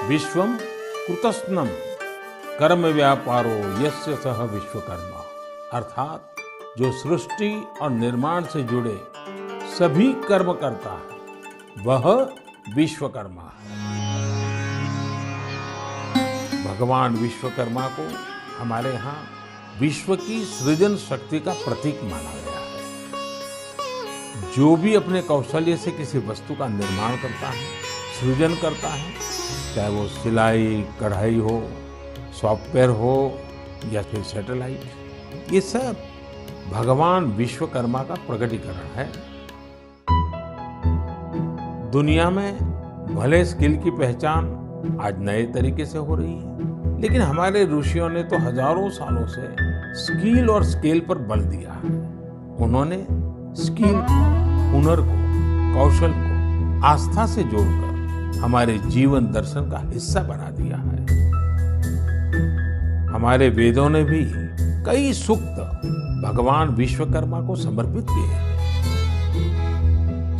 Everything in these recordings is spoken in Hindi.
विश्वम कृतस्नम कर्म व्यापारो यस्य सह विश्वकर्मा। अर्थात जो सृष्टि और निर्माण से जुड़े सभी कर्म करता है वह विश्वकर्मा है। भगवान विश्वकर्मा को हमारे यहाँ विश्व की सृजन शक्ति का प्रतीक माना गया है। जो भी अपने कौशल्य से किसी वस्तु का निर्माण करता है, सृजन करता है, चाहे वो सिलाई कढ़ाई हो, सॉफ्टवेयर हो या फिर सैटेलाइट, ये सब भगवान विश्वकर्मा का प्रकटीकरण है। दुनिया में भले स्किल की पहचान आज नए तरीके से हो रही है, लेकिन हमारे ऋषियों ने तो हजारों सालों से स्किल और स्केल पर बल दिया है। उन्होंने स्किल को, हुनर को, कौशल को आस्था से जोड़कर हमारे जीवन दर्शन का हिस्सा बना दिया है। हमारे वेदों ने भी कई सूक्त भगवान विश्वकर्मा को समर्पित किए हैं।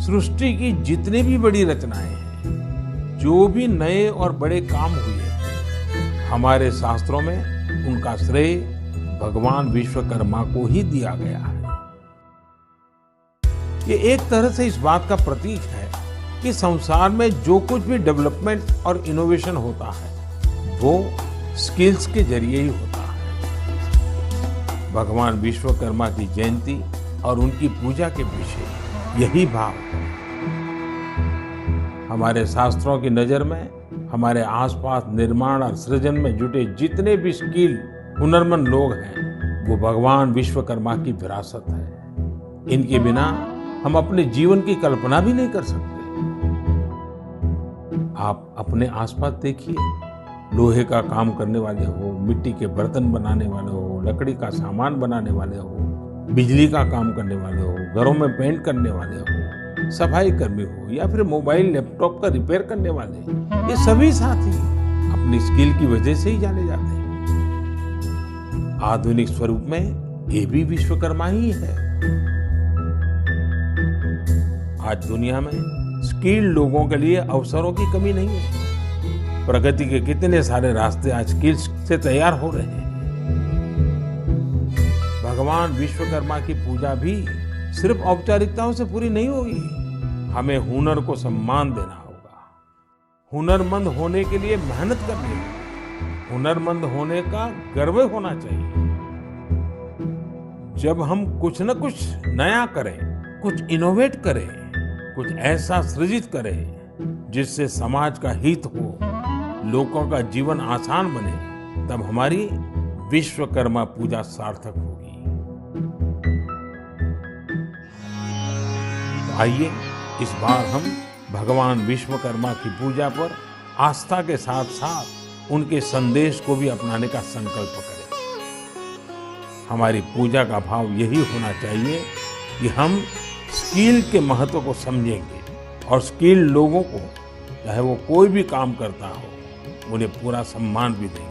सृष्टि की जितनी भी बड़ी रचनाएं हैं, जो भी नए और बड़े काम हुए, हमारे शास्त्रों में उनका श्रेय भगवान विश्वकर्मा को ही दिया गया है। ये एक तरह से इस बात का प्रतीक है कि संसार में जो कुछ भी डेवलपमेंट और इनोवेशन होता है वो स्किल्स के जरिए ही होता है। भगवान विश्वकर्मा की जयंती और उनकी पूजा के पीछे यही भाव है। हमारे शास्त्रों की नजर में हमारे आसपास निर्माण और सृजन में जुटे जितने भी स्किल हुनरमंद लोग हैं, वो भगवान विश्वकर्मा की विरासत है। इनके बिना हम अपने जीवन की कल्पना भी नहीं कर सकते। आप अपने आसपास देखिए, लोहे का काम करने वाले हो, मिट्टी के बर्तन बनाने वाले हो, लकड़ी का सामान बनाने वाले हो, बिजली का काम करने वाले हो, घरों में पेंट करने वाले हो, सफाई कर्मी हो या फिर मोबाइल लैपटॉप का रिपेयर करने वाले, ये सभी साथी अपनी स्किल की वजह से ही जाने जाते हैं। आधुनिक स्वरूप में ये भी विश्वकर्मा ही है। आज दुनिया में स्किल्ड लोगों के लिए अवसरों की कमी नहीं है। प्रगति के कितने सारे रास्ते आज स्किल्स से तैयार हो रहे हैं। भगवान विश्वकर्मा की पूजा भी सिर्फ औपचारिकताओं से पूरी नहीं होगी। हमें हुनर को सम्मान देना होगा। हुनरमंद होने के लिए मेहनत करनी होगी। हुनरमंद होने का गर्व होना चाहिए। जब हम कुछ न कुछ नया करें, कुछ इनोवेट करें, कुछ ऐसा सृजित करें जिससे समाज का हित हो, लोगों का जीवन आसान बने, तब हमारी विश्वकर्मा पूजा सार्थक होगी। तो आइए इस बार हम भगवान विश्वकर्मा की पूजा पर आस्था के साथ साथ उनके संदेश को भी अपनाने का संकल्प करें। हमारी पूजा का भाव यही होना चाहिए कि हम स्किल के महत्व को समझेंगे और स्किल लोगों को, चाहे वो कोई भी काम करता हो, उन्हें पूरा सम्मान भी देंगे।